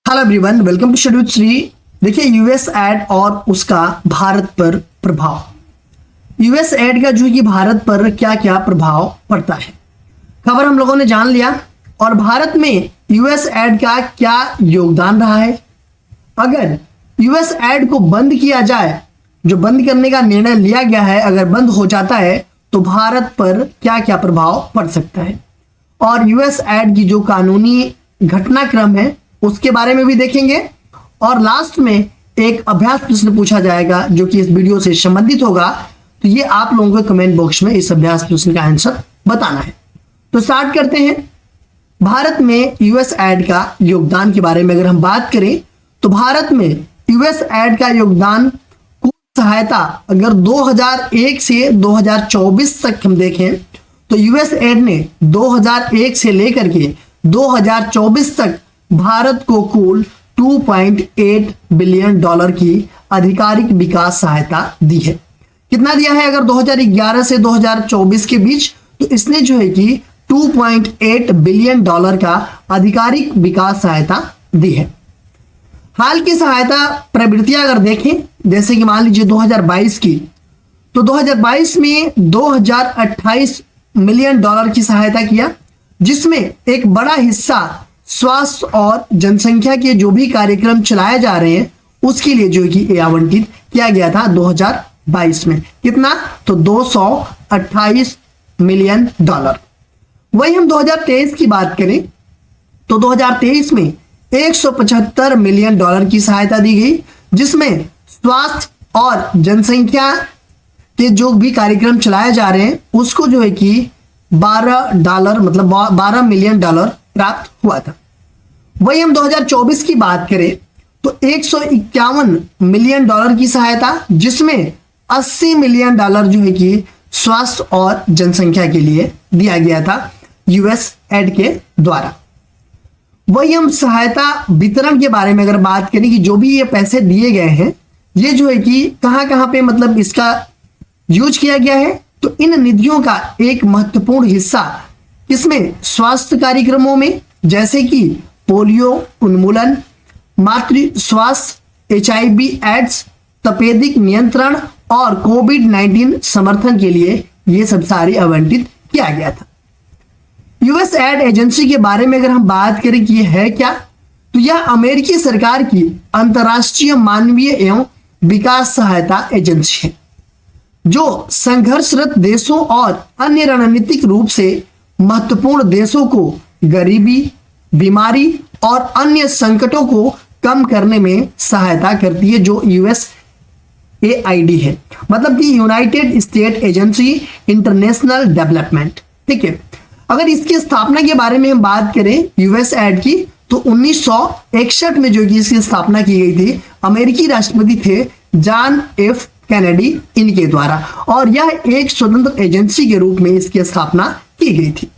Hello everyone, welcome to schedule Shri. देखिए, US add और उसका भारत पर प्रभाव। यूएस एड का जो कि भारत पर क्या क्या प्रभाव पड़ता है, खबर हम लोगों ने जान लिया। और भारत में यूएस एड का क्या योगदान रहा है। अगर यूएस एड को बंद किया जाए, जो बंद करने का निर्णय लिया गया है, अगर बंद हो जाता है तो भारत पर क्या क्या प्रभाव पड़ सकता है। और यूएस एड की जो कानूनी घटनाक्रम है उसके बारे में भी देखेंगे। और लास्ट में एक अभ्यास प्रश्न पूछा जाएगा जो कि इस वीडियो से संबंधित होगा। तो ये आप लोगों को कमेंट बॉक्स में इस अभ्यास प्रश्न का आंसर बताना है। तो स्टार्ट करते हैं। भारत में यूएस एड का योगदान के बारे में अगर हम बात करें तो भारत में यूएस एड का योगदान, कुल सहायता अगर 2001 से 2024 तक हम देखें तो यूएस एड ने 2001 से लेकर के 2024 तक भारत को कुल 2.8 बिलियन डॉलर की आधिकारिक विकास सहायता दी है। कितना दिया है अगर 2011 से 2024 के बीच, तो इसने जो है कि 2.8 बिलियन डॉलर का आधिकारिक विकास सहायता दी है। हाल की सहायता प्रवृत्तियां अगर देखें, जैसे कि मान लीजिए 2022 की, तो 2022 में 2028 मिलियन डॉलर की सहायता किया, जिसमें एक बड़ा हिस्सा स्वास्थ्य और जनसंख्या के जो भी कार्यक्रम चलाए जा रहे हैं उसके लिए जो कि आवंटित किया गया था 2022 में। कितना? तो 228 मिलियन डॉलर। वही हम 2023 की बात करें तो 2023 में 175 मिलियन डॉलर की सहायता दी गई, जिसमें स्वास्थ्य और जनसंख्या के जो भी कार्यक्रम चलाए जा रहे हैं उसको जो है कि $12 मतलब 12 मिलियन डॉलर प्राप्त हुआ था। वही हम 2024 की बात करें तो 151 मिलियन डॉलर की सहायता, जिसमें 80 मिलियन डॉलर जो है कि स्वास्थ्य और जनसंख्या के लिए दिया गया था यूएस एड के द्वारा। वही हम सहायता वितरण के बारे में अगर बात करें कि जो भी ये पैसे दिए गए हैं ये जो है कि कहां कहां पे मतलब इसका यूज किया गया है, तो इन निधियों का एक महत्वपूर्ण हिस्सा इसमें स्वास्थ्य कार्यक्रमों में, जैसे कि पोलियो उन्मूलन, मातृ स्वास्थ्य, HIV एड्स, तपेदिक नियंत्रण और कोविड-19 समर्थन के लिए ये सब सारे आवंटित किया गया था। यूएस एड एजेंसी के बारे में अगर हम बात करें कि ये है क्या, तो यह अमेरिकी सरकार की अंतर्राष्ट्रीय मानवीय एवं विकास सहायता एजेंसी है, जो संघर्षरत देशों और अन्य रणनीतिक रूप से महत्वपूर्ण देशों को गरीबी, बीमारी और अन्य संकटों को कम करने में सहायता करती है, जो USAID है, मतलब कि United state agency international development. ठीक है। अगर इसकी स्थापना के बारे में हम बात करें यूएस एड की, तो 1961 में जो कि इसकी स्थापना की गई थी, अमेरिकी राष्ट्रपति थे जॉन एफ कैनेडी, इनके द्वारा, और यह एक स्वतंत्र एजेंसी के रूप में इसकी स्थापना की गई थी।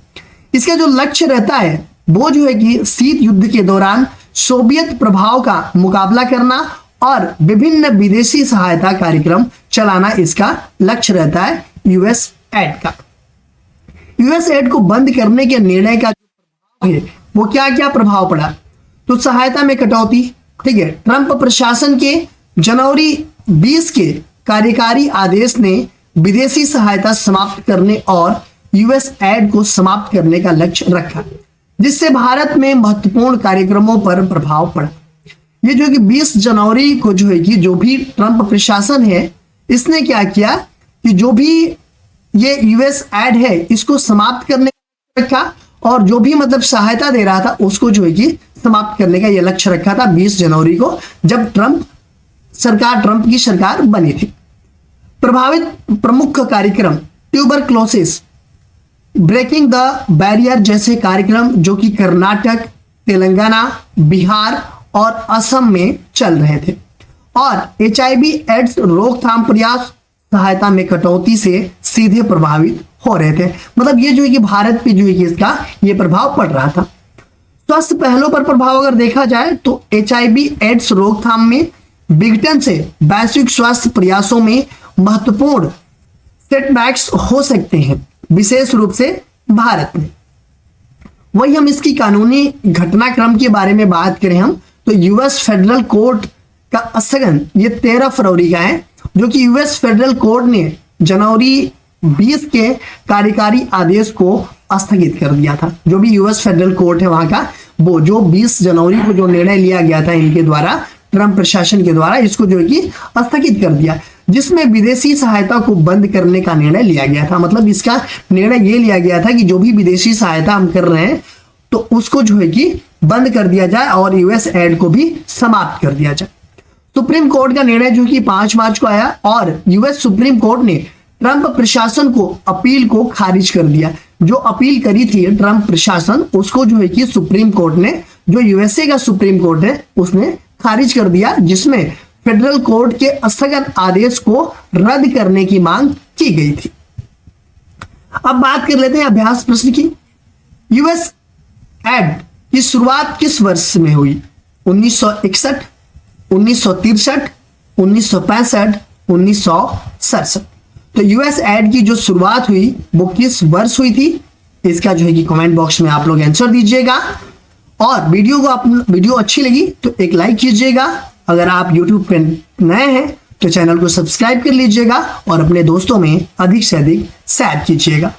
इसका जो लक्ष्य रहता है वो जो है कि शीत युद्ध के दौरान सोवियत प्रभाव का मुकाबला करना और विभिन्न विदेशी सहायता कार्यक्रम चलाना इसका लक्ष्य रहता है यूएस एड का। यूएस एड को बंद करने के निर्णय का जो प्रभाव है वो क्या क्या प्रभाव पड़ा, तो सहायता में कटौती। ठीक है। ट्रंप प्रशासन के जनवरी 20 के कार्यकारी आदेश ने विदेशी सहायता समाप्त करने और यूएस एड को समाप्त करने का लक्ष्य रखा, जिससे भारत में महत्वपूर्ण कार्यक्रमों पर प्रभाव पड़ा। ये जो कि 20 जनवरी को जो है कि जो भी ट्रंप प्रशासन है इसने क्या किया कि जो भी ये यूएस एड है इसको समाप्त करने का रखा, और जो भी मतलब सहायता दे रहा था उसको जो है कि समाप्त करने का ये लक्ष्य रखा था 20 जनवरी को, जब ट्रंप की सरकार बनी थी। प्रभावित प्रमुख कार्यक्रम ट्यूबरक्लोसिस, ब्रेकिंग द बैरियर जैसे कार्यक्रम जो कि कर्नाटक, तेलंगाना, बिहार और असम में चल रहे थे, और HIV एड्स रोकथाम प्रयास सहायता में कटौती से सीधे प्रभावित हो रहे थे। मतलब ये जो है कि भारत पे जो है कि इसका ये प्रभाव पड़ रहा था। स्वास्थ्य पहलों पर प्रभाव अगर देखा जाए तो HIV एड्स रोकथाम में विघटन से वैश्विक स्वास्थ्य प्रयासों में महत्वपूर्ण सेटबैक्स हो सकते हैं, विशेष रूप से भारत में। वही हम इसकी कानूनी घटनाक्रम के बारे में बात करें हम तो यूएस फेडरल कोर्ट का स्थगन ये 13 फरवरी का है, जो कि यूएस फेडरल कोर्ट ने जनवरी 20 के कार्यकारी आदेश को स्थगित कर दिया था। जो भी यूएस फेडरल कोर्ट है वहां का, वो जो 20 जनवरी को जो निर्णय लिया गया था इनके द्वारा, ट्रंप प्रशासन के द्वारा, इसको जो है कि स्थगित कर दिया, जिसमें विदेशी सहायता को बंद करने का निर्णय लिया गया था। मतलब इसका निर्णय ये लिया गया था कि जो भी विदेशी सहायता हम कर रहे हैं तो उसको जो है कि बंद कर दिया जाए और यूएस एड को भी समाप्त कर दिया जाए। सुप्रीम कोर्ट का निर्णय जो कि 5 मार्च को आया और यूएस सुप्रीम कोर्ट ने ट्रंप प्रशासन को अपील को खारिज कर दिया। जो अपील करी थी ट्रंप प्रशासन, उसको जो है कि सुप्रीम कोर्ट ने, जो यूएसए का सुप्रीम कोर्ट है, उसने खारिज कर दिया, जिसमें फेडरल कोर्ट के स्थगन आदेश को रद्द करने की मांग की गई थी। अब बात कर लेते हैं अभ्यास प्रश्न की। यूएस एड की शुरुआत किस वर्ष में हुई? 1961, 1963, 1965, 1967। तो यूएस एड की जो शुरुआत हुई वो किस वर्ष हुई थी? इसका जो है कि कमेंट बॉक्स में आप लोग आंसर दीजिएगा। और वीडियो अच्छी लगी तो एक लाइक कीजिएगा। अगर आप यूट्यूब पे नए हैं तो चैनल को सब्सक्राइब कर लीजिएगा और अपने दोस्तों में अधिक से अधिक शेयर कीजिएगा।